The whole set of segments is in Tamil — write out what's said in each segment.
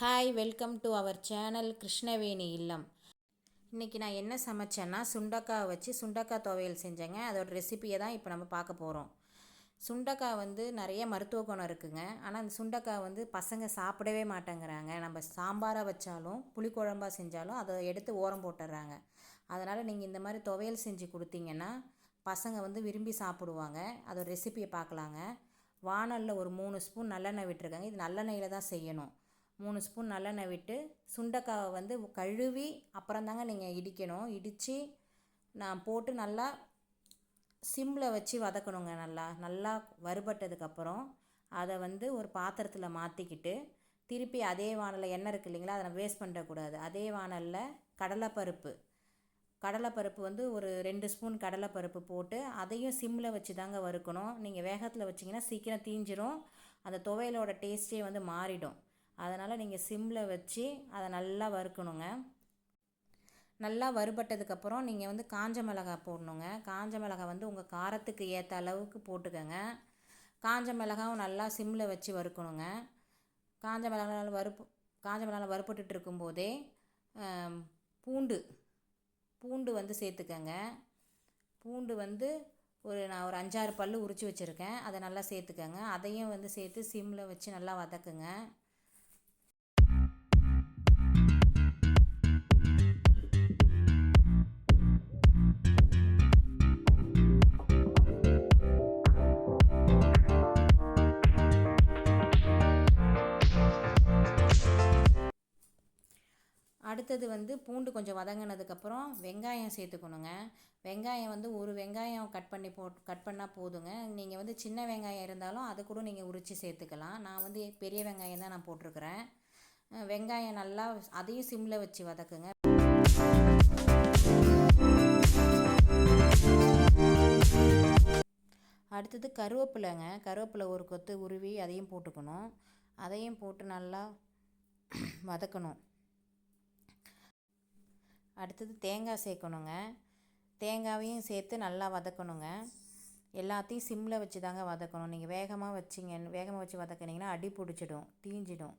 Hi, welcome to our channel Krishnaveni இல்லம். இன்றைக்கி நான் என்ன சமைச்சேன்னா சுண்டக்காய் வச்சு சுண்டக்காய் துவையல் செஞ்சேங்க. அதோட ரெசிபியை தான் இப்போ நம்ம பார்க்க போகிறோம். சுண்டக்காய் நிறைய மருத்துவ குணம் இருக்குங்க. ஆனால் அந்த சுண்டக்காய் பசங்க சாப்பிடவே மாட்டேங்கிறாங்க. நம்ம சாம்பாராக வச்சாலும் புளிக்குழம்பாக செஞ்சாலும் அதை எடுத்து ஓரம் போட்டுடுறாங்க. அதனால் நீங்கள் இந்த மாதிரி துவையல் செஞ்சு கொடுத்தீங்கன்னா பசங்க விரும்பி சாப்பிடுவாங்க. அதோட ரெசிபியை பார்க்கலாங்க. வானலில் ஒரு 3 ஸ்பூன் நல்லெண்ணெய் விட்டுருக்காங்க. இது நல்லெண்ணெயில் தான் செய்யணும். 3 ஸ்பூன் நல்லெண்ணெய் விட்டு சுண்டைக்காவை கழுவி அப்புறம் தாங்க நீங்கள் இடிக்கணும். இடித்து நான் போட்டு நல்லா சிம்மில் வச்சு வதக்கணுங்க. நல்லா வறுபட்டதுக்கப்புறம் அதை ஒரு பாத்திரத்தில் மாற்றிக்கிட்டு திருப்பி அதே வானலில் எண்ணெய் இருக்குது இல்லைங்களா, அதை வேஸ்ட் பண்ணக்கூடாது. அதே வானலில் கடலைப்பருப்பு ஒரு 2 ஸ்பூன் கடலைப்பருப்பு போட்டு அதையும் சிம்மில் வச்சு தாங்க வறுக்கணும். நீங்கள் வேகத்தில் வச்சிங்கன்னா சீக்கிரம் தீஞ்சிரும். அந்த துவையலோட டேஸ்ட்டே மாறிடும். அதனால் நீங்கள் சிம்மில் வச்சு அதை நல்லா வறுக்கணுங்க. நல்லா வறுபட்டதுக்கப்புறம் நீங்கள் காஞ்ச மிளகாய் போடணுங்க. காஞ்ச மிளகாய் உங்கள் காரத்துக்கு ஏற்ற அளவுக்கு போட்டுக்கோங்க. காஞ்ச மிளகாவும் நல்லா சிம்மில் வச்சு வறுக்கணுங்க. காஞ்ச மிளகாய் வறுப்பட்டுட்டு இருக்கும்போதே பூண்டு சேர்த்துக்கங்க. பூண்டு நான் ஒரு 5-6 பல் உரித்து வச்சுருக்கேன். அதை நல்லா சேர்த்துக்கங்க. அதையும் சேர்த்து சிம்மில் வச்சு நல்லா வதக்குங்க. அடுத்தது பூண்டு கொஞ்சம் வதங்கினதுக்கப்புறம் வெங்காயம் சேர்த்துக்கணுங்க. வெங்காயம் ஒரு வெங்காயம் கட் பண்ணால் போதுங்க. நீங்கள் சின்ன வெங்காயம் இருந்தாலும் அதை கூட நீங்கள் உரித்து சேர்த்துக்கலாம். நான் பெரிய வெங்காயம் தான் நான் போட்டிருக்கிறேன். வெங்காயம் நல்லா அதையும் சிம்மில் வச்சு வதக்குங்க. அடுத்தது கருவேப்பிலை ஒரு கொத்து உருவி அதையும் போட்டுக்கணும். அதையும் போட்டு நல்லா வதக்கணும். அடுத்தது தேங்காய் சேர்க்கணுங்க. தேங்காயையும் சேர்த்து நல்லா வதக்கணுங்க. எல்லாத்தையும் சிம்மில் வச்சு தாங்க வதக்கணும். நீங்கள் வேகமாக வச்சு வதக்குனீங்கன்னா அடி பிடிச்சிடும், தீஞ்சிடும்.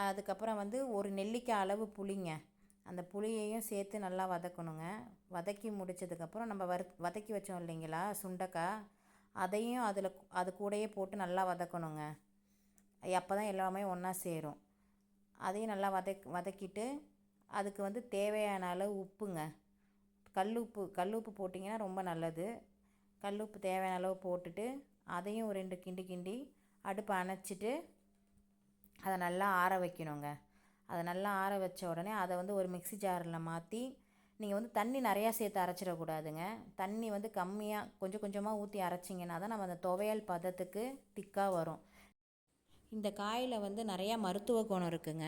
அதுக்கப்புறம் ஒரு நெல்லிக்காய் அளவு புளிங்க, அந்த புளியையும் சேர்த்து நல்லா வதக்கணுங்க. வதக்கி முடித்ததுக்கப்புறம் நம்ம வதக்கி வச்சோம் இல்லைங்களா சுண்டைக்காய், அதையும் அது கூடயே போட்டு நல்லா வதக்கணுங்க. அப்போ தான் எல்லாமே ஒன்றா சேரும். அதையும் நல்லா வதக்கிட்டு அதுக்கு தேவையான அளவு உப்புங்க. கல்லுப்பு போட்டிங்கன்னா ரொம்ப நல்லது. கல்லுப்பு தேவையான அளவு போட்டுட்டு அதையும் ஒரு 2 கிண்டி அடுப்பை அணைச்சிட்டு அதை நல்லா ஆற வைக்கணுங்க. அதை நல்லா ஆற வச்ச உடனே அதை ஒரு மிக்ஸி ஜாரில் மாற்றி நீங்கள் தண்ணி நிறையா சேர்த்து அரைச்சிடக்கூடாதுங்க. தண்ணி கம்மியாக கொஞ்சம் கொஞ்சமாக ஊற்றி அரைச்சிங்கன்னா தான் நம்ம அந்த துவையல் பதத்துக்கு திக்காக வரும். இந்த காயில் நிறையா மருத்துவ குணம் இருக்குங்க.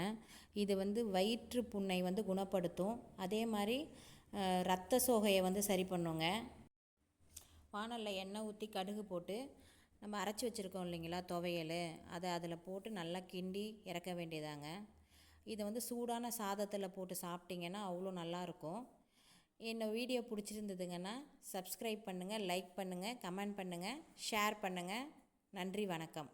இது வயிற்று புண்ணை குணப்படுத்தும். அதே மாதிரி இரத்த சோகையை சரி பண்ணுங்க. வானலில் எண்ணெய் ஊற்றி கடுகு போட்டு நம்ம அரைச்சி வச்சுருக்கோம் இல்லைங்களா துவையல், அதை அதில் போட்டு நல்லா கிண்டி இறக்க வேண்டியதாங்க. இதை சூடான சாதத்தில் போட்டு சாப்பிட்டிங்கன்னா அவ்வளோ நல்லாயிருக்கும். என்னோடய வீடியோ பிடிச்சிருந்ததுங்கன்னா சப்ஸ்கிரைப் பண்ணுங்கள், லைக் பண்ணுங்கள், கமெண்ட் பண்ணுங்கள், ஷேர் பண்ணுங்கள். நன்றி, வணக்கம்.